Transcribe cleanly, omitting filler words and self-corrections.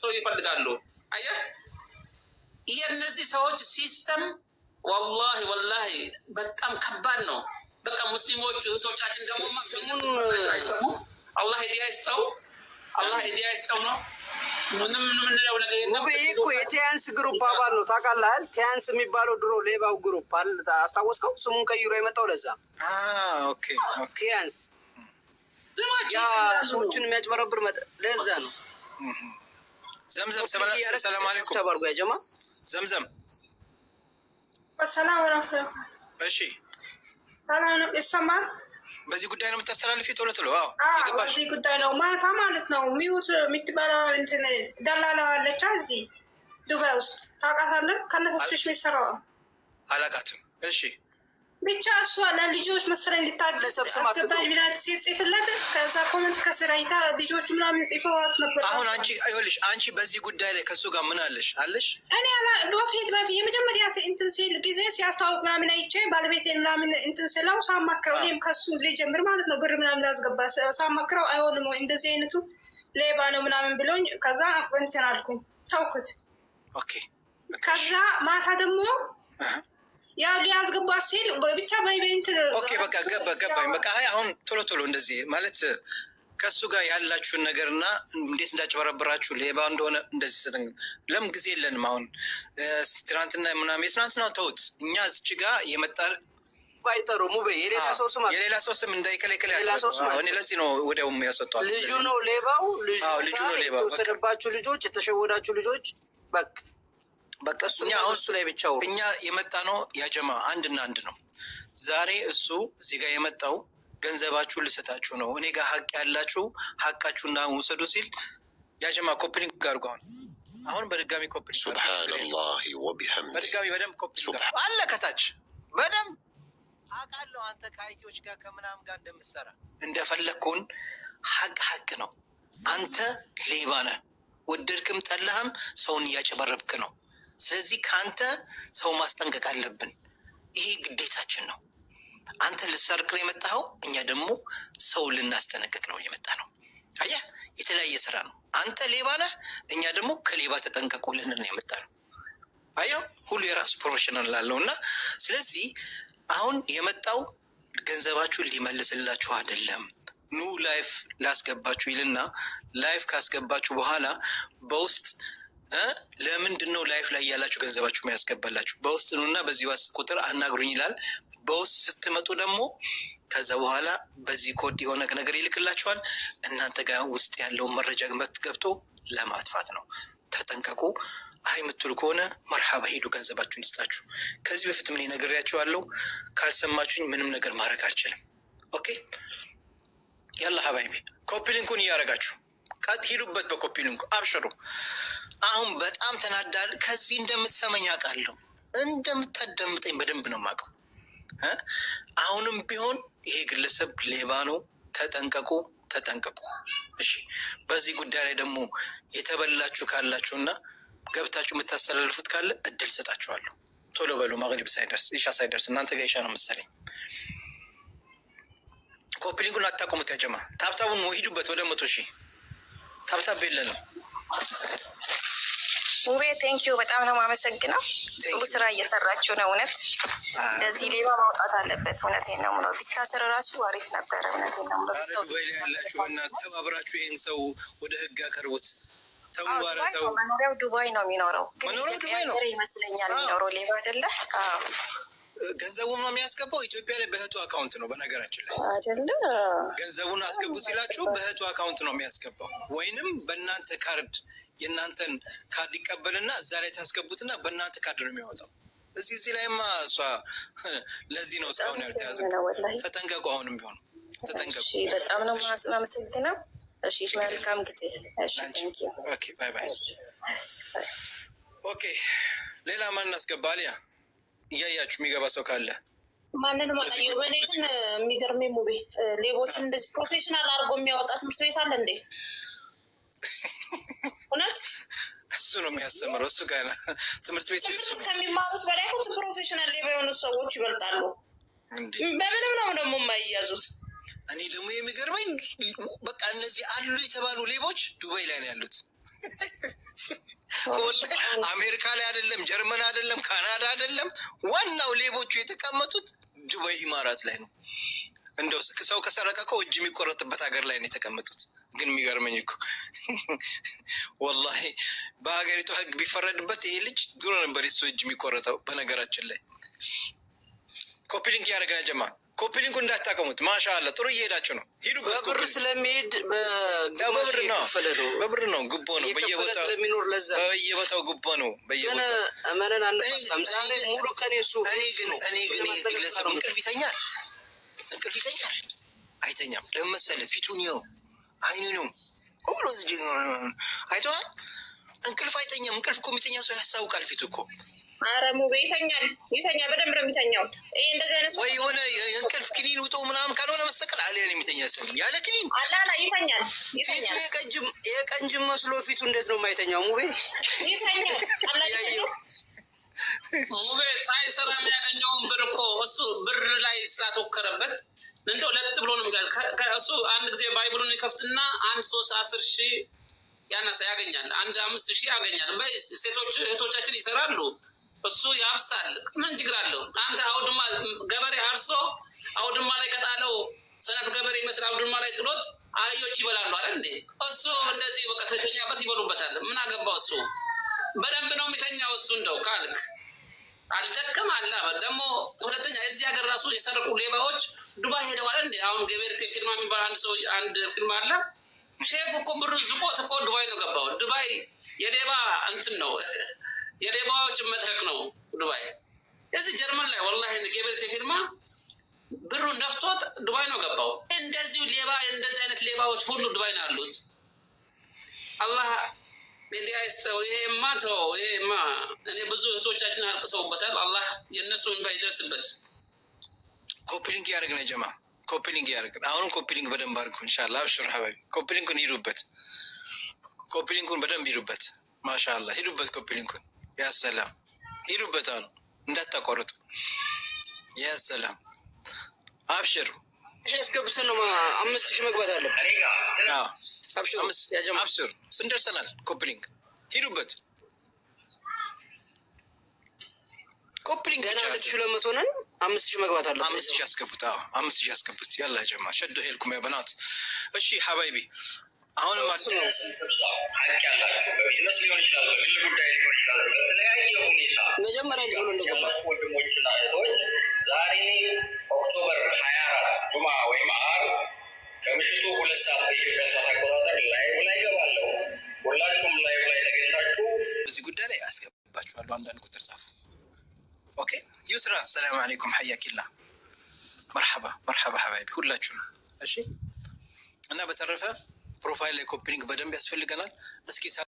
ሰው ይፈልጋሉ። አየህ የእነዚህ ሰዎች ሲስተም ወላሂ በጣም ከባድ ነው። በቃ ሙስሊሞች እህቶቻችን ደግሞ አላህ ሂዳያ ይስጠው፣ አላህ ሂዳያ ይስጠው ነው። ምንም ምንለው ነገር የለም እኮ የቲያንስ ግሩፕ አባል ነው ታውቃለህ። ቲያንስ የሚባለው ድሮ ሌባው ግሩፕ አስታወስከው? ስሙን ቀይሮ የመጣው ለዛ። ኦኬ ቲያንስ ያ ሰዎችን የሚያጭበረብር ለዛ ነው። ዘምዘም ሰላም አለይኩም ተባርጎ ያ ጀማ ዘምዘም ሰላም ወራህመቱላህ። እሺ ሰላም ነው ይሰማል። በዚህ ጉዳይ ነው የምታስተላልፊ? ቶሎ ቶሎ። ይገባሽ? በዚህ ጉዳይ ነው ማታ ማለት ነው። ሚውት የምትባላ እንትን ደላላ አለች እዚህ ዱባይ ውስጥ ታውቃታለህ? ከነተስፍሽ የሚሰራው አላውቃትም። እሺ ብቻ እሷ ለልጆች መሰለኝ እንድታገዝ አስገባኝ ብላ ሲጽፍለት ከዛ ኮመንት ከስራ አይታ ልጆቹ ምናምን ጽፈዋት ነበር። አሁን አንቺ በዚህ ጉዳይ ላይ ከሱ ጋር ምን አለሽ? እኔ በፊት የመጀመሪያ እንትን ሲል ጊዜ ሲያስተዋውቅ ምናምን አይቼ ባለቤቴ ምናምን እንትን ስለው ሳማክረው እኔም ከሱ ልጀምር ማለት ነው ብር ምናምን ላስገባ ሳማክረው አይሆንም እንደዚህ አይነቱ ሌባ ነው ምናምን ብሎኝ ከዛ እንትን አልኩኝ ተውኩት። ከዛ ማታ ደግሞ ያው ሊያስገባት ሲል ብቻ በይበንት በቃ ገባኝ። በቃ አሁን ቶሎ እንደዚህ ማለት ከሱ ጋር ያላችሁን ነገርና እንዴት እንዳጭበረብራችሁ ሌባ እንደሆነ እንደዚህ ሰጠን። ለምን ጊዜ የለንም አሁን ትናንትና ምናምን የትናንትና ተውት። እኛ እዚህ ጋር የመጣል ባይጠሩ ሙቤ የሌላ ሰው ስም እንዳይከለከል እኔ ለዚህ ነው ወዲያውም ያስወጣል። ልጁ ነው ሌባው። ልጁ ነው ሌባው። የተወሰደባችሁ ልጆች፣ የተሸወዳችሁ ልጆች በቃ እሱ ላይ ብቻ እኛ የመጣ ነው ያጀማ አንድና አንድ ነው። ዛሬ እሱ እዚህ ጋር የመጣው ገንዘባችሁን ልሰጣችሁ ነው፣ እኔ ጋር ሀቅ ያላችሁ ሀቃችሁና ውሰዱ ሲል ያጀማ ኮፕሊንግ ጋር አሁን በድጋሚ ኮፕሊንግ ሱብሃንአላህ ወቢሐምዲሂ በድጋሚ በደንብ ኮፕሊንግ አለ ከታች በደንብ አውቃለሁ። አንተ ከአይቲዎች ጋር ከምናምን ጋር እንደምትሰራ እንደፈለግኩን ሀቅ ነው። አንተ ሌባ ነህ፣ ወደድክም ጠላህም ሰውን እያጨበረብክ ነው። ስለዚህ ከአንተ ሰው ማስጠንቀቅ አለብን። ይሄ ግዴታችን ነው። አንተ ልትሰርቅ ነው የመጣኸው፣ እኛ ደግሞ ሰው ልናስጠነቀቅ ነው የመጣ ነው። አየህ የተለያየ ስራ ነው። አንተ ሌባ ነህ፣ እኛ ደግሞ ከሌባ ተጠንቀቁ ልንል ነው የመጣ ነው። አየው ሁሉ የራሱ ፕሮፌሽናል አለው እና ስለዚህ አሁን የመጣው ገንዘባችሁን ሊመልስላችሁ አይደለም። ኑ ላይፍ ላስገባችሁ ይልና ላይፍ ካስገባችሁ በኋላ በውስጥ ለምንድን ነው ላይፍ ላይ ያላችሁ ገንዘባችሁ የሚያስገባላችሁ? በውስጥ ነው እና በዚህ ዋስ ቁጥር አናግሩኝ ይላል። በውስጥ ስትመጡ ደግሞ ከዛ በኋላ በዚህ ኮድ የሆነ ነገር ይልክላችኋል። እናንተ ጋር ውስጥ ያለውን መረጃ ገብቶ ለማጥፋት ነው። ተጠንቀቁ። የምትሉ ከሆነ መርሐባ ሄዱ፣ ገንዘባችሁን ይስጣችሁ። ከዚህ በፊት ምን ነግሬያችኋለሁ። ካልሰማችሁኝ ምንም ነገር ማድረግ አልችልም። ኦኬ ያላ ሀባይቢ ኮፒሊንኩን እያደረጋችሁ ሂዱበት። በኮፒሊንኩ አብሽሩ። አሁን በጣም ተናዳል። ከዚህ እንደምትሰማኝ አውቃለሁ፣ እንደምታዳምጠኝ በደንብ ነው የማውቀው። አሁንም ቢሆን ይሄ ግለሰብ ሌባ ነው። ተጠንቀቁ። እሺ በዚህ ጉዳይ ላይ ደግሞ የተበላችሁ ካላችሁና ገብታችሁ የምታስተላልፉት ካለ እድል ሰጣችኋለሁ። ቶሎ በሉ። መግሪብ ሳይደርስ ኢሻ ሳይደርስ እናንተ ጋር ኢሻ ነው መሰለኝ። ኮፒሊንጉን አታቆሙት ያጀማ። ታብታቡን ሂዱበት። ወደ 100,000 ታብታብ የለንም። ውቤ ቴንኪዩ በጣም ነው የማመሰግነው። ጥሩ ስራ እየሰራችሁ ነው። እውነት ለዚህ ሌባ ማውጣት አለበት። እውነቴን ነው የምለው። ቢታሰር ራሱ አሪፍ ነበረ። እውነቴን ነው የምለው። ዱባይ ላይ ያላችሁ እና ተባብራችሁ ይህን ሰው ወደ ህግ አቅርቡት። መኖሪያው ዱባይ ነው የሚኖረው፣ ግን ይመስለኛል የሚኖረው ሌባ አይደለ? ገንዘቡን ነው የሚያስገባው። ኢትዮጵያ ላይ በእህቱ አካውንት ነው በነገራችን ላይ አይደለ? ገንዘቡን አስገቡ ሲላችሁ በእህቱ አካውንት ነው የሚያስገባው፣ ወይንም በእናንተ ካርድ የእናንተን ካርድ ይቀበልና እዛ ላይ ታስገቡትና በእናንተ ካርድ ነው የሚያወጣው። እዚህ ላይማ እሷ ለዚህ ነው እስካሁን ያልተያዘ። ተጠንቀቁ። አሁንም ቢሆን ተጠንቀቁ። በጣም ነው የማመሰግነው። እሺ መልካም ጊዜ። ኦኬ ባይ ባይ። ኦኬ ሌላ ማን እናስገባ? አሊያ እያያችሁ የሚገባ ሰው ካለ ማንን ማጠየው። በእኔ ግን የሚገርመኝ ሙቤ ሌቦችን እንደዚህ ፕሮፌሽናል አድርጎ የሚያወጣ ትምህርት ቤት አለ እንዴ? እውነት እሱ ነው የሚያስተምረው። እሱ ጋር ትምህርት ቤት ከሚማሩት በላይ ፕሮፌሽናል ሌባ የሆኑት ሰዎች ይበልጣሉ። በምንም ነው ደግሞ የማይያዙት። እኔ ደግሞ የሚገርመኝ በቃ እነዚህ አሉ የተባሉ ሌቦች ዱባይ ላይ ነው ያሉት። አሜሪካ ላይ አይደለም፣ ጀርመን አይደለም፣ ካናዳ አይደለም። ዋናው ሌቦቹ የተቀመጡት ዱባይ ኢማራት ላይ ነው። እንደው ሰው ከሰረቀ እኮ እጅ የሚቆረጥበት ሀገር ላይ ነው የተቀመጡት። ግን የሚገርመኝ እኮ ወላሂ በሀገሪቱ ህግ ቢፈረድበት ይሄ ልጅ ድሮ ነበር የሱ እጅ የሚቆረጠው። በነገራችን ላይ ኮፒሊንክ ያደረገና ጀማ ኮፒሊንኩ እንዳታቀሙት። ማሻአላ ጥሩ እየሄዳችሁ ነው። ሂዱ። በብር ስለሚሄድ በብር ነው፣ ጉቦ ነው። በየቦታው ስለሚኖር ለዛ በየቦታው ጉቦ ነው። በየቦታው አመነን አንፈታም። ዛሬ ሙሉ ቀን የሱ እኔ ግን ግለሰብ እንቅልፍ ይተኛል፣ አይተኛም። ለምን መሰለህ? ፊቱን ይኸው፣ አይኑ ነው ሁሉ አይተዋል። እንቅልፍ አይተኛም። እንቅልፍ እኮ የሚተኛ ሰው ያስታውቃል ፊቱ እኮ። ኧረ ሙቤ ይተኛል፣ በደንብ ነው የሚተኛው። ይሄ እንደዚህ አይነት ወይ የሆነ የእንቅልፍ ክኒን ውጦ ምናምን ካልሆነ መሰቀል አሊያን የሚተኛ ሰው ያለ ክኒን አላላ ይተኛል። የቀንጅም መስሎ ፊቱ እንዴት ነው የማይተኛው? ሙቤ ይተኛል። ሙቤ ሳይሰራ የሚያገኘውን ብር እኮ እሱ ብር ላይ ስላተወከረበት እንደው ለጥ ብሎ ነው እሱ አንድ ጊዜ ባይብሉን ይከፍትና 10 ሺህ ያነሳ ያገኛል። 5 ሺህ ያገኛል። ሴቶች እህቶቻችን ይሰራሉ፣ እሱ ያፍሳል። ምን ችግር አለው? አንተ አውድማ ገበሬ አርሶ አውድማ ላይ ከጣለው ሰነፍ ገበሬ ይመስል አውድማ ላይ ጥሎት አህዮች ይበላሉ አይደል እንዴ? እሱ እንደዚህ በቃ ተተኛበት ይበሉበታል። ምን አገባው? እሱ በደንብ ነው የሚተኛው። እሱ እንደው ካልክ አልደከም አላ ደግሞ ሁለተኛ እዚህ ሀገር ራሱ የሰረቁ ሌባዎች ዱባይ ሄደዋል እንዴ? አሁን ገበሬቴ ፊርማ የሚባል አንድ ፊርማ አለ። ሼፍ እኮ ብሩ ዝቆት እኮ ዱባይ ነው ገባው። ዱባይ የሌባ እንትን ነው፣ የሌባዎች መድረክ ነው ዱባይ። እዚህ ጀርመን ላይ ወላሂ ገበሬቴ ፊርማ ብሩ ነፍቶት ዱባይ ነው ገባው። እንደዚሁ ሌባ እንደዚህ አይነት ሌባዎች ሁሉ ዱባይ ነው ያሉት። አላህ ሊያስተው ይሄማ ተው፣ ይሄማ እኔ ብዙ እህቶቻችን አልቅሰውበታል። አላህ የእነሱ እንባ ይደርስበት። ኮፒሊንግ ያደርግነ ጀማ፣ ኮፒሊንግ ያደርግን። አሁንም ኮፒሊንግ በደንብ አድርጉ ኢንሻአላ። አብሽር ሀባቢ፣ ኮፒሊንጉን ሂዱበት፣ ኮፒሊንጉን በደንብ ሂዱበት። ማሻአላ ሂዱበት፣ ኮፒሊንጉን ያሰላም ሂዱበት። አሁን እንዳታቋርጡ። ያሰላም አብሽር ያስገብተን ነው 5000 መግባት አለ። አብሽር ስንደርሰናል። ኮፒሊንግ ሂዱበት። ኮፒሊንግ ገና 200 ነን። 5000 መግባት አለ። 5000 ያስገቡት። 5000 ያስገቡት። ያላ ጀማ ሸዶ ሄልኩም ያ በናት። እሺ ሀባይቢ አሁንም ሀቅ ያላችሁ በቢዝነስ ሊሆን ይችላል፣ በግል ጉዳይ ሊሆን ይችላል፣ በተለያየ ሁኔታ መጀመሪያ እንዲሆነ እንደገባ ወንድሞችና እህቶች ዛሬ ኦክቶበር 24 ጁማ ወይም ዓርብ ከምሽቱ 2 ሰዓት በኢትዮጵያ ሰዓት አቆጣጠር ላይቭ ላይ ገባለሁ። ሁላችሁም ላይቭ ላይ ተገኝታችሁ በዚህ ጉዳይ ላይ አስገባችኋለሁ። አንዳንድ ቁጥር ጻፉ። ኦኬ ዩስራ ሰላም አለይኩም ሐያኪላ መርሐባ መርሐባ ሀባይቢ ሁላችሁም። እሺ እና በተረፈ ፕሮፋይል ላይ ኮፒሊንግ በደንብ ያስፈልገናል። እስኪ